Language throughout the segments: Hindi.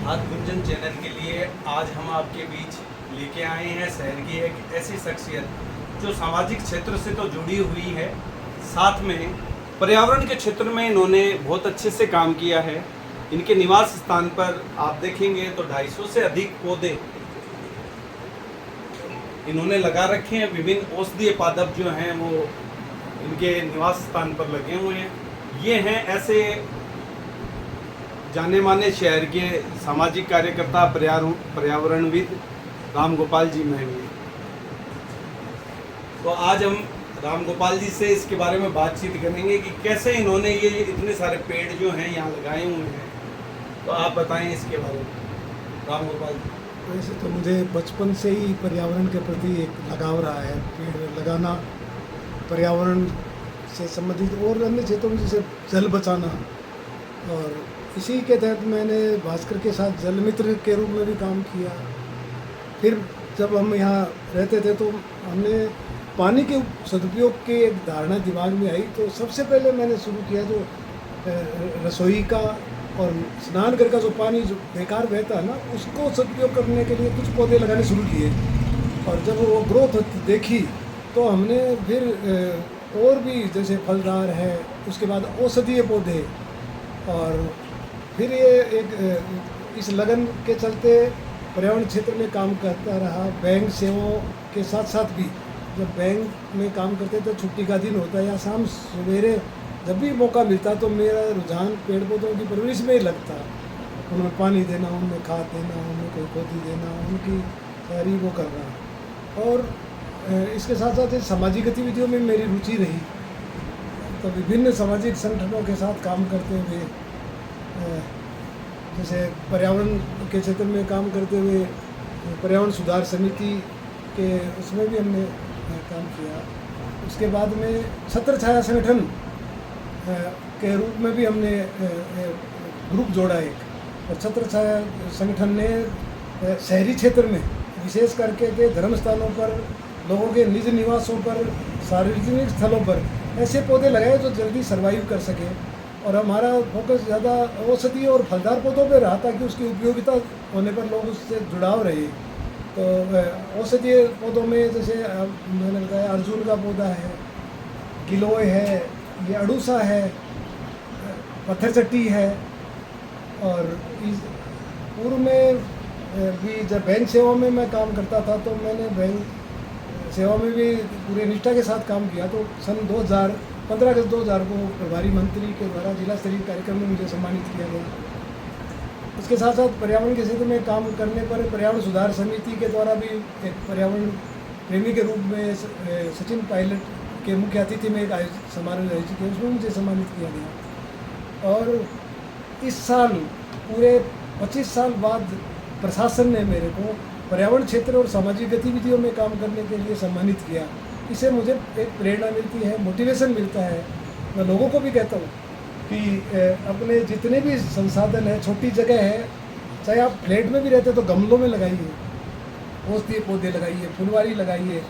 हाथ गुंजन चैनल के लिए आज हम आपके बीच लेके आए हैं शहर की एक ऐसी शख्सियत जो सामाजिक क्षेत्र से तो जुड़ी हुई है, साथ में पर्यावरण के क्षेत्र में इन्होंने बहुत अच्छे से काम किया है। इनके निवास स्थान पर आप देखेंगे तो 250 से अधिक पौधे इन्होंने लगा रखे हैं। विभिन्न औषधीय पादप जो हैं वो इनके निवास स्थान पर लगे हुए हैं। ये हैं ऐसे जाने माने शहर के सामाजिक कार्यकर्ता पर्यावरणविद राम गोपाल जी महंगी। तो आज हम राम गोपाल जी से इसके बारे में बातचीत करेंगे कि कैसे इन्होंने ये इतने सारे पेड़ जो हैं यहाँ लगाए हुए हैं। तो आप बताएं इसके बारे में राम गोपाल जी। वैसे तो मुझे बचपन से ही पर्यावरण के प्रति एक लगाव रहा है। पेड़ लगाना, पर्यावरण से संबंधित और अन्य क्षेत्रों में जैसे जल बचाना, और इसी के तहत मैंने भास्कर के साथ जल मित्र के रूप में भी काम किया। फिर जब हम यहाँ रहते थे तो हमने पानी के सदुपयोग की एक धारणा दिमाग में आई। तो सबसे पहले मैंने शुरू किया जो रसोई का और स्नान घर का जो पानी जो बेकार बहता है ना, उसको सदुपयोग करने के लिए कुछ पौधे लगाने शुरू किए। और जब वो ग्रोथ देखी तो हमने फिर और भी जैसे फलदार है, उसके बाद औषधीय पौधे, और फिर ये एक इस लगन के चलते पर्यावरण क्षेत्र में काम करता रहा। बैंक सेवाओं के साथ साथ भी जब बैंक में काम करते तो छुट्टी का दिन होता है या शाम सवेरे जब भी मौका मिलता तो मेरा रुझान पेड़ पौधों की परवरिश में ही लगता। उन्हें पानी देना, उनमें खाद देना, उन्हें कोई पौधी देना, उनकी सारी वो करना। और इसके साथ साथ सामाजिक गतिविधियों में मेरी रुचि रही। तो विभिन्न सामाजिक संगठनों के साथ काम करते हुए, जैसे पर्यावरण के क्षेत्र में काम करते हुए पर्यावरण सुधार समिति के उसमें भी हमने काम किया। उसके बाद में छत्र छाया संगठन के रूप में भी हमने ग्रुप जोड़ा एक, और छत्र छाया संगठन ने शहरी क्षेत्र में विशेष करके के धर्म स्थानों पर, लोगों के निज निवासों पर, सार्वजनिक स्थलों पर ऐसे पौधे लगाए जो जल्दी सर्वाइव कर सके। और हमारा फोकस ज़्यादा औषधीय और फलदार पौधों पर रहा ताकि उसकी उपयोगिता होने पर लोग उससे जुड़ाव रहे। तो औषधीय पौधों में जैसे मैंने बताया अर्जुन का पौधा है, गिलोय है, ये अड़ूसा है, पत्थर चट्टी है। और इस पूर्व में भी जब बैंक सेवा में मैं काम करता था तो मैंने बैंक सेवा में भी पूरे निष्ठा के साथ काम किया। तो सन 15 अगस्त 2000 को प्रभारी मंत्री के द्वारा जिला स्तरीय कार्यक्रम में मुझे सम्मानित किया गया। उसके साथ साथ पर्यावरण के क्षेत्र में काम करने पर पर्यावरण सुधार समिति के द्वारा भी एक पर्यावरण प्रेमी के रूप में सचिन पायलट के मुख्य अतिथि में एक समारोह आयोजित किया, उसमें मुझे सम्मानित किया गया। और इस साल पूरे 25 साल बाद प्रशासन ने मेरे को पर्यावरण क्षेत्र और सामाजिक गतिविधियों में काम करने के लिए सम्मानित किया। इससे मुझे एक प्रेरणा मिलती है, मोटिवेशन मिलता है। मैं लोगों को भी कहता हूँ कि अपने जितने भी संसाधन है, छोटी जगह है, चाहे आप फ्लैट में भी रहते तो गमलों में लगाइए, औषधीय पौधे लगाइए, फुलवारी लगाइए।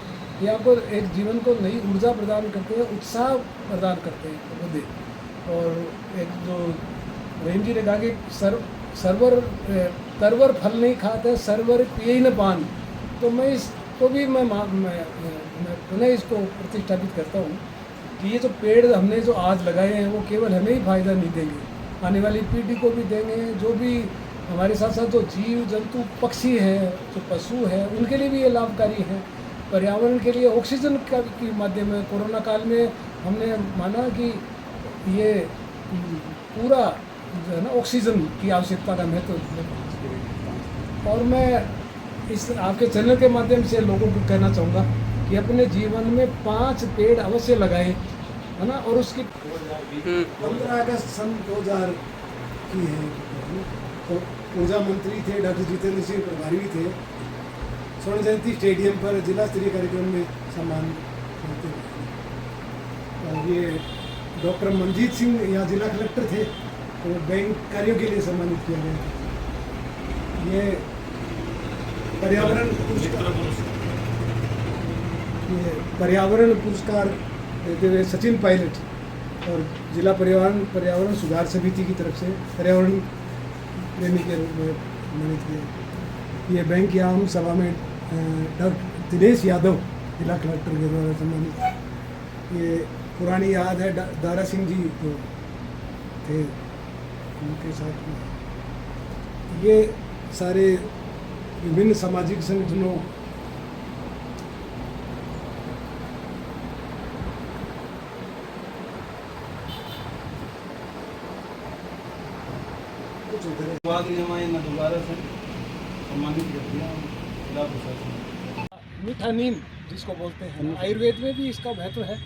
ये आपको एक जीवन को नई ऊर्जा प्रदान करते हैं, उत्साह प्रदान करते हैं पौधे। और एक जो रहीम जी ने कहा कि सरवर तरवर फल नहीं खाते, सरवर पिए न पान। तो मैं इसको भी मैं पुनः इसको प्रतिष्ठापित करता हूँ कि ये जो पेड़ हमने जो आज लगाए हैं वो केवल हमें ही फ़ायदा नहीं देंगे, आने वाली पीढ़ी को भी देंगे। जो भी हमारे साथ साथ जो जीव जंतु पक्षी हैं, जो पशु हैं, उनके लिए भी ये लाभकारी है। पर्यावरण के लिए ऑक्सीजन का के माध्यम में कोरोना काल में हमने माना कि ये पूरा जो है ना ऑक्सीजन की आवश्यकता का महत्व। और मैं इस आपके चैनल के माध्यम से लोगों को कहना चाहूँगा कि अपने जीवन में 5 पेड़ अवश्य लगाएं, है ना। और उसकी 15 अगस्त सन 2000 की है। तो ऊर्जा मंत्री थे डॉक्टर जितेंद्र सिंह, प्रभारी भी थे। स्वर्ण जयंती स्टेडियम पर जिला स्तरीय कार्यक्रम में सम्मान होते हैं। और ये डॉक्टर मनजीत सिंह यहाँ जिला कलेक्टर थे, तो बैंक कार्यों के लिए सम्मानित किया गया। ये पर्यावरण पुरस्कार देते हुए सचिन पायलट और जिला पर्यावरण सुधार समिति की तरफ से पर्यावरण प्रेमी के रूप में मैंने किया। ये बैंक आम सभा में डॉक्टर दिनेश यादव जिला कलेक्टर के द्वारा सम्मानित। ये पुरानी याद है दारा सिंह जी जो थे उनके साथ में। ये सारे विभिन्न सामाजिक संगठनों बाद में हमारे न दोबारा से सम्मानित कर दिया जिला प्रशासन। मीठा नीम जिसको बोलते हैं, आयुर्वेद में भी इसका महत्व है।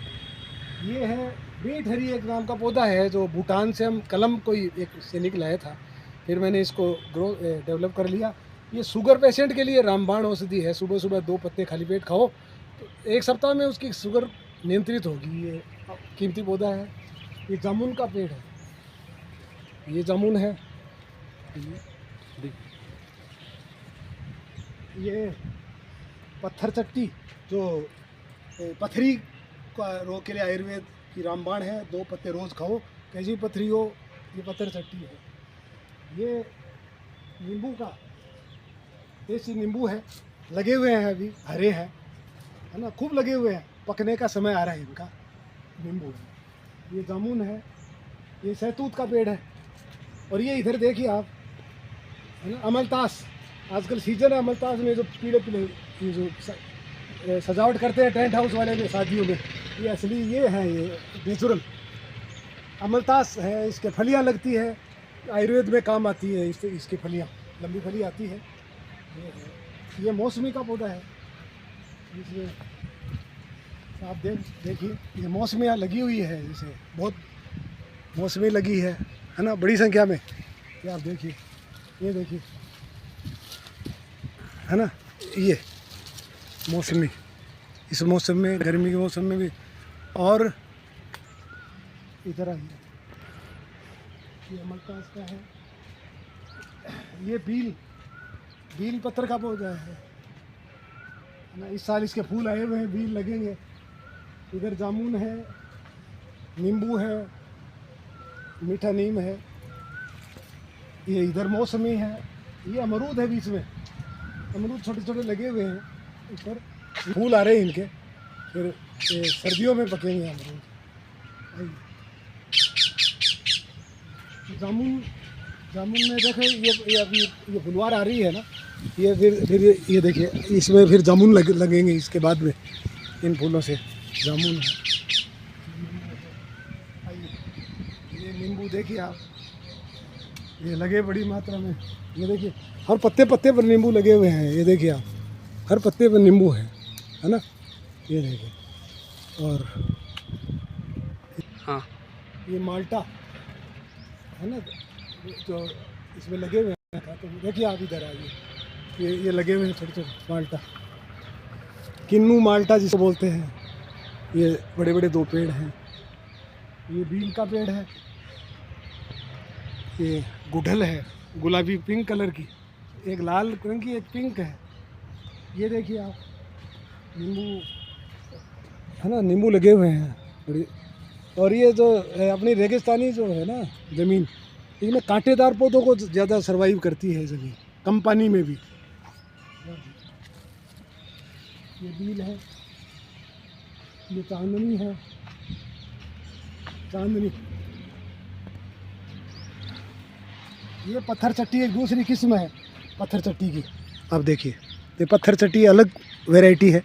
ये है बेटहरी एक नाम का पौधा है जो भूटान से हम कलम कोई एक से निकलाया था, फिर मैंने इसको डेवलप कर लिया। ये शुगर पेशेंट के लिए रामबाण औषधि है। सुबह सुबह 2 पत्ते खाली पेट खाओ तो 1 सप्ताह में उसकी शुगर नियंत्रित होगी। ये कीमती पौधा है। ये जामुन का पेड़ है, ये जामुन है। ये पत्थर चट्टी जो पथरी का रोग के लिए आयुर्वेद की रामबाण है। 2 पत्ते रोज़ खाओ, कैसी पथरी हो, ये पत्थर चट्टी है। ये नींबू का देसी नींबू है, लगे हुए हैं अभी, हरे हैं, है ना, खूब लगे हुए हैं, पकने का समय आ रहा है इनका। नींबू है, ये जामुन है, ये सहतूत का पेड़ है। और ये इधर देखिए आप, है ना, अमलतास। आजकल सीजन है अमलतास में, जो पीले पीले ये जो सजावट करते हैं टेंट हाउस वाले में शादियों में, ये असली ये है, ये नेचुरल अमलतास है। इसके फलियाँ लगती है, आयुर्वेद में काम आती है। इसकी फलियाँ लंबी फली आती है। ये मौसमी का पौधा है, इसमें आप देखिए ये मौसमियाँ लगी हुई है, जैसे बहुत मौसमी लगी है ना, बड़ी संख्या में। ये आप देखिए, ये देखिए, है ना, ये मौसमी, इस मौसम में, गर्मी के मौसम में भी। और इधर आइए, ये अमलतास का है। ये बील पत्थर का पौधा है ना। इस साल इसके फूल आए हुए हैं, बील लगेंगे। इधर जामुन है, नींबू है, मीठा नीम है। ये इधर मौसमी है। ये अमरूद है, बीच में अमरूद छोटे छोटे लगे हुए हैं, ऊपर फूल आ रहे हैं इनके, फिर सर्दियों में पकेंगे अमरूद। जामुन में देखें, ये अभी ये फुलवार आ रही है ना, ये फिर ये देखिए, इसमें फिर जामुन लगेंगे इसके बाद में। इन फूलों से जामुन है। ये नींबू देखिए आप, ये लगे बड़ी मात्रा में। ये देखिए हर पत्ते पत्ते पर नींबू लगे हुए हैं। ये देखिए आप, हर पत्ते पर नींबू है ना, ये देखिए। और हाँ, ये माल्टा है ना, जो इसमें लगे हुए हैं। तो देखिए आप इधर आइए, ये लगे हुए हैं छोटे छोटे माल्टा, किन्नू माल्टा जिसको बोलते हैं। ये बड़े बड़े 2 पेड़ हैं। ये बील का पेड़ है। ये गुड़हल है, गुलाबी पिंक कलर की, एक लाल रंग की, एक पिंक है। ये देखिए आप, नींबू है ना, नींबू लगे हुए हैं बड़ी। और ये जो अपनी रेगिस्तानी जो है ना ज़मीन, इसमें कांटेदार पौधों को ज़्यादा सर्वाइव करती है ज़मीन, कम पानी में भी। ये बील है, ये चांदनी है, चांदनी। ये पत्थर चट्टी एक दूसरी किस्म है पत्थर चट्टी की। आप देखिए, ये पत्थर चट्टी अलग वैरायटी है।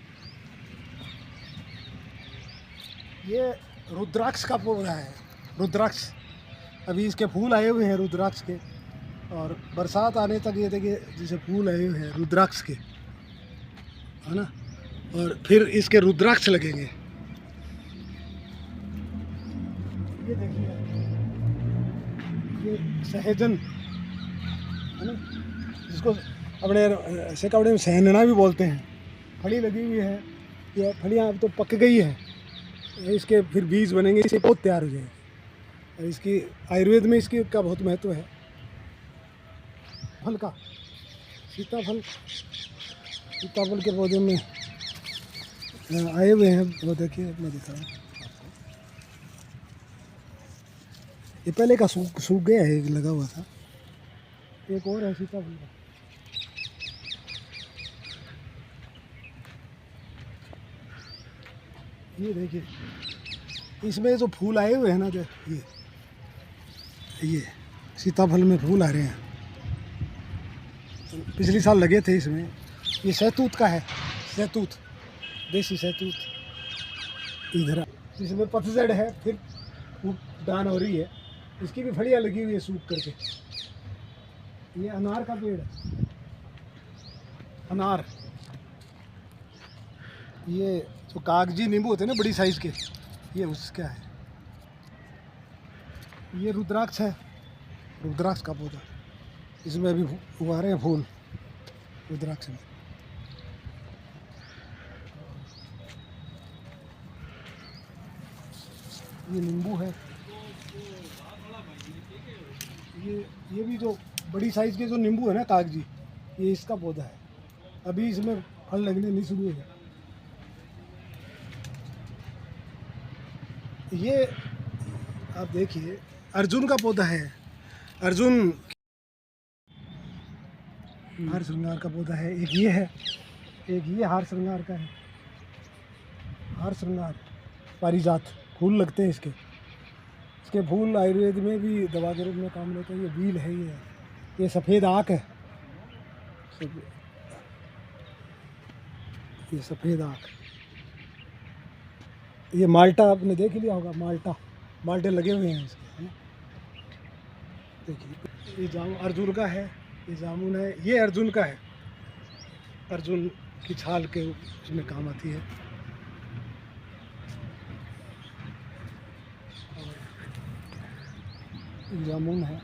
ये रुद्राक्ष का पौधा है, रुद्राक्ष। अभी इसके फूल आए हुए हैं रुद्राक्ष के, और बरसात आने तक ये देखिए जैसे फूल आए हुए हैं रुद्राक्ष के, है ना। और फिर इसके रुद्राक्ष लगेंगे। ये देखिए, ये सहजन है ना, जिसको अपने सेकावड़े में सहनना भी बोलते हैं। फली लगी हुई है, ये फलियाँ अब तो पक गई है। इसके फिर बीज बनेंगे, इससे बहुत तैयार हो जाएगी। और इसकी आयुर्वेद में इसकी का बहुत महत्व है। फल का सीताफल के पौधे में आए हुए हैं, वो देखिए मैं दिखा रहा हूँ आपको। ये पहले का सूख गया है, लगा हुआ था। एक और है सीताफल का। ये देखिए, इसमें जो फूल आए हुए हैं ना, जो ये सीताफल में फूल आ रहे हैं, पिछले साल लगे थे इसमें। ये सहतूत का है, सहतूत, देसी सहतूत। इधर इसमें पतझड़ है, फिर डान हो रही है, इसकी भी फलियाँ लगी हुई है सूख करके। ये अनार का पेड़ है, अनार। ये जो कागजी नींबू होते हैं ना बड़ी साइज़ के, ये उसका है। ये रुद्राक्ष है, रुद्राक्ष का पौधा, इसमें अभी उगा रहे हैं फूल रुद्राक्ष में। ये नींबू है। ये भी जो बड़ी साइज़ के जो नींबू है ना कागजी, ये इसका पौधा है। अभी इसमें फल लगने नहीं शुरू हुए। ये आप देखिए, अर्जुन का पौधा है, अर्जुन हार श्रृंगार का पौधा है। एक ये है, एक ये हार श्रृंगार का है, हार श्रृंगार पारिजात, फूल लगते हैं इसके फूल आयुर्वेद में भी दवा के रूप में काम लेते हैं। ये बील है, ये सफ़ेद आँख है, ये सफ़ेद आँख। ये माल्टा आपने देख लिया होगा, माल्टे लगे हुए हैं इसके, है ना। देखिए ये जामुन अर्जुन का है, ये जामुन है, ये अर्जुन का है, अर्जुन की छाल के उसमें काम आती है। और जामुन है,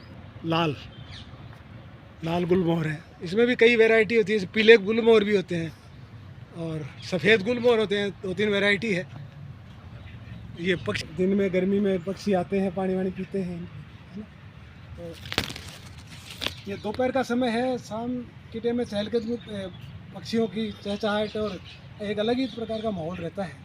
लाल गुलमोहर है। इसमें भी कई वैरायटी होती है, पीले गुलमोहर भी होते हैं और सफ़ेद गुलमोहर होते हैं, 2-3 वैरायटी है। ये पक्षी दिन में गर्मी में पक्षी आते हैं, पानी वानी पीते हैं, है ना। तो ये दोपहर का समय है, शाम के टाइम में चहलकदमी पक्षियों की चहचहाहट और एक अलग ही प्रकार का माहौल रहता है।